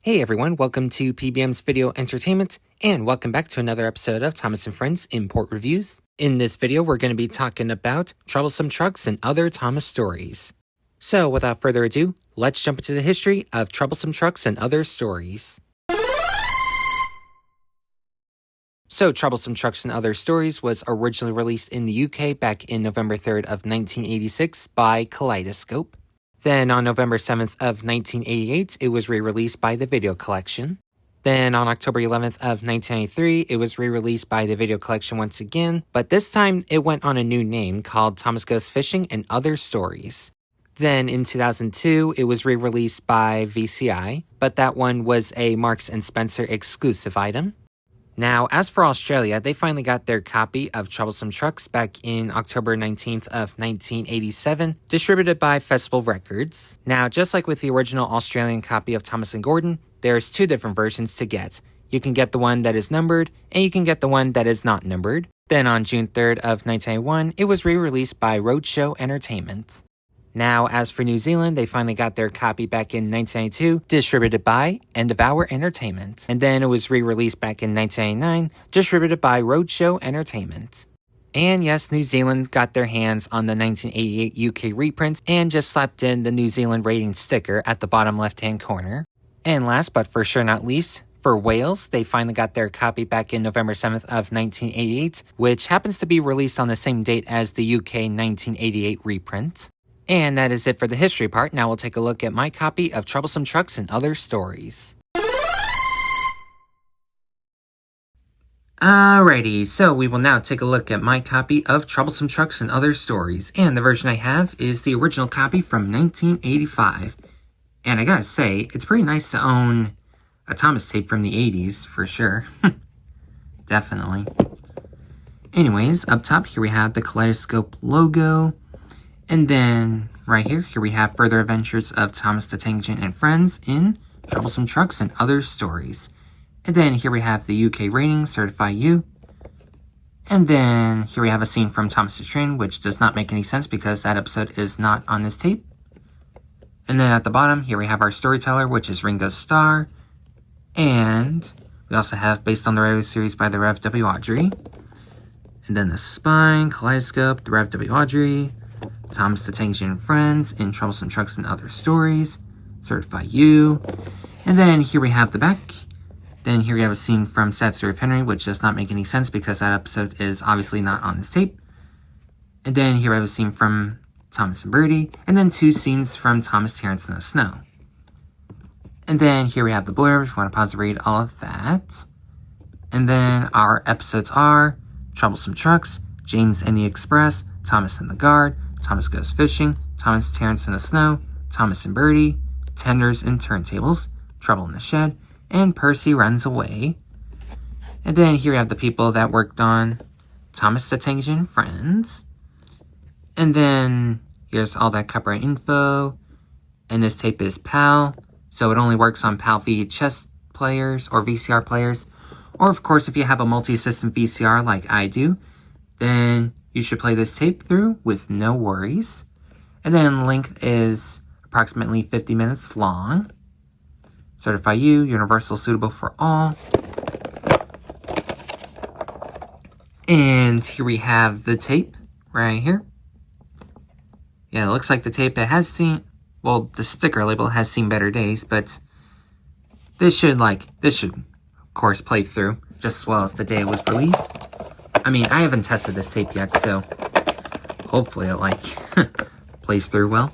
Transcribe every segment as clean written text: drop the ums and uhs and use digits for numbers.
Hey everyone, welcome to PBM's Video Entertainment, and welcome back to another episode of Thomas & Friends Import Reviews. In this video, we're going to be talking about Troublesome Trucks and other Thomas stories. So, without further ado, let's jump into the history of Troublesome Trucks and other stories. So, Troublesome Trucks and Other Stories was originally released in the UK back in November 3rd of 1986 by Kaleidoscope. Then on November 7th of 1988, it was re-released by the Video Collection. Then on October 11th of 1993, it was re-released by the Video Collection once again, but this time it went on a new name called Thomas Goes Fishing and Other Stories. Then in 2002, it was re-released by VCI, but that one was a Marks & Spencer exclusive item. Now, as for Australia, they finally got their copy of Troublesome Trucks back in October 19th of 1987, distributed by Festival Records. Now, just like with the original Australian copy of Thomas & Gordon, there's two different versions to get. You can get the one that is numbered, and you can get the one that is not numbered. Then on June 3rd of 1991, it was re-released by Roadshow Entertainment. Now, as for New Zealand, they finally got their copy back in 1992, distributed by End of Hour Entertainment. And then it was re-released back in 1999, distributed by Roadshow Entertainment. And yes, New Zealand got their hands on the 1988 UK reprint and just slapped in the New Zealand rating sticker at the bottom left-hand corner. And last but for sure not least, for Wales, they finally got their copy back in November 7th of 1988, which happens to be released on the same date as the UK 1988 reprint. And that is it for the history part. Now we'll take a look at my copy of Troublesome Trucks and Other Stories. Alrighty, so we will now take a look at my copy of Troublesome Trucks and Other Stories. And the version I have is the original copy from 1985. And I gotta say, it's pretty nice to own a Thomas tape from the 80s, for sure. Definitely. Anyways, up top here we have the Kaleidoscope logo. And then, right here we have further adventures of Thomas the Tank Engine and friends in Troublesome Trucks and Other Stories. And then here we have the UK rating, Certify You. And then here we have a scene from Thomas the Train, which does not make any sense because that episode is not on this tape. And then at the bottom, here we have our storyteller, which is Ringo Starr. And we also have Based on the Radio Series by the Rev W. Audrey. And then the Spine, Kaleidoscope, the Rev W. Audrey. Thomas the Tank Engine and Friends in Troublesome Trucks and Other Stories, Certify You. And then here we have the back. Then here we have a scene from Sad Story of Henry, which does not make any sense because that episode is obviously not on this tape. And then here we have a scene from Thomas and Birdie. And then two scenes from Thomas, Terrence, and the Snow. And then here we have the blurb if you want to pause to read all of that. And then our episodes are Troublesome Trucks, James and the Express, Thomas and the Guard, Thomas Goes Fishing, Thomas, Terrence, and the Snow, Thomas and Birdie, Tenders and Turntables, Trouble in the Shed, and Percy Runs Away. And then here we have the people that worked on Thomas the Tank Engine and Friends. And then here's all that copyright info. And this tape is PAL, so it only works on PAL VHS players or VCR players. Or of course, if you have a multi-system VCR like I do, then you should play this tape through with no worries. And then the length is approximately 50 minutes long. Certify You, universal, suitable for all. And here we have the tape right here. Yeah, it looks like the tape it has seen, well, the sticker label has seen better days, but this should of course play through just as well as the day it was released. I mean, I haven't tested this tape yet, so hopefully it, plays through well.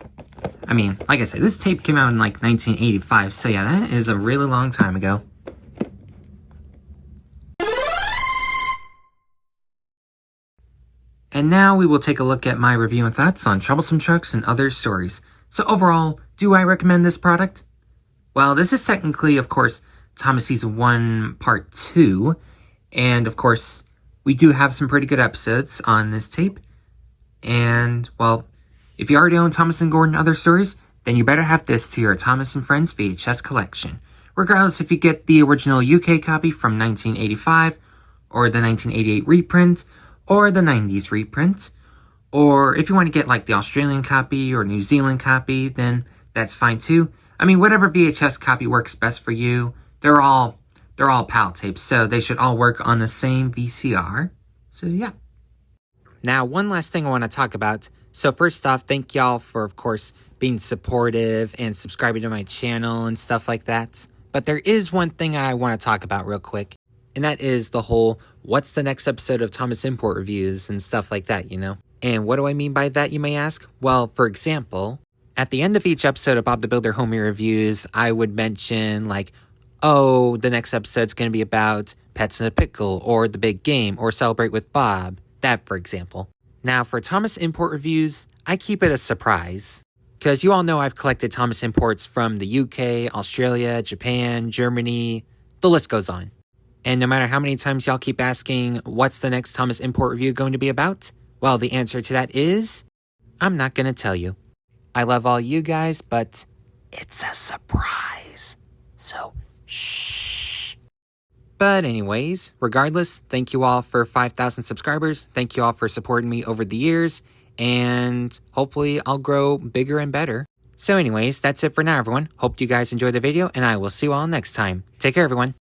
I mean, like I said, this tape came out in, 1985, so yeah, that is a really long time ago. And now we will take a look at my review and thoughts on Troublesome Trucks and Other Stories. So overall, do I recommend this product? Well, this is technically, of course, Thomas Season 1 Part 2, and of course, we do have some pretty good episodes on this tape. And, well, if you already own Thomas & Gordon Other Stories, then you better have this to your Thomas & Friends VHS collection. Regardless if you get the original UK copy from 1985, or the 1988 reprint, or the 90s reprint, or if you want to get the Australian copy or New Zealand copy, then that's fine too. I mean, whatever VHS copy works best for you. They're all PAL tapes, so they should all work on the same VCR. So yeah. Now, one last thing I want to talk about. So first off, thank y'all for, of course, being supportive and subscribing to my channel and stuff like that. But there is one thing I want to talk about real quick, and that is the whole, what's the next episode of Thomas Import Reviews and stuff like that, you know? And what do I mean by that, you may ask? Well, for example, at the end of each episode of Bob the Builder Homie Reviews, I would mention, like, oh, the next episode's going to be about Pets in a Pickle, or The Big Game, or Celebrate with Bob. That, for example. Now, for Thomas Import Reviews, I keep it a surprise. Because you all know I've collected Thomas Imports from the UK, Australia, Japan, Germany, the list goes on. And no matter how many times y'all keep asking, what's the next Thomas Import review going to be about? Well, the answer to that is, I'm not going to tell you. I love all you guys, but it's a surprise. So, shh. But anyways, regardless, thank you all for 5,000 subscribers. Thank you all for supporting me over the years. And hopefully I'll grow bigger and better. So anyways, that's it for now, everyone. Hope you guys enjoyed the video, and I will see you all next time. Take care, everyone.